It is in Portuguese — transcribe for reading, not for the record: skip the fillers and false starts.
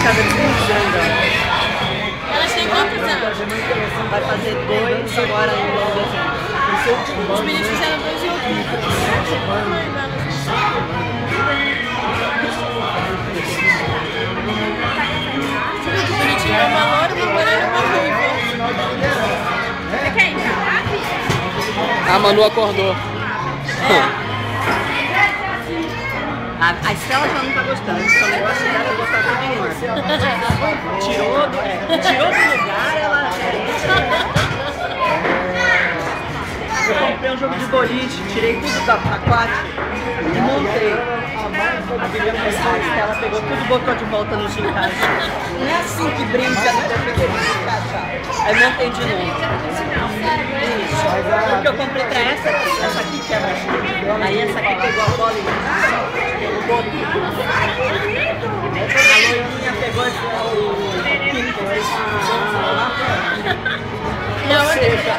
casa de grandão. Elas têm quantos anos? Vai fazer 2 agora em dezembro. Os meninos fizeram 2 em outubro. Bonitinho, uma loura, uma morena, uma ruiva. Você quer entrar? A Manu acordou. A Estela já não tá gostando, então o negócio dela é botar tudo em ordem. Tirou do lugar, ela... Eu comprei um jogo de boliche, tirei tudo da pacote e montei. A Estela pegou tudo e botou de volta no encaixe. Não é assim que brinca, né? Eu peguei de encaixar. Aí montei de novo. Isso. Porque eu comprei pra essa aqui quebra. Aí essa aqui pegou a bola e botou. A loirinha pegou o pinto. Ou seja,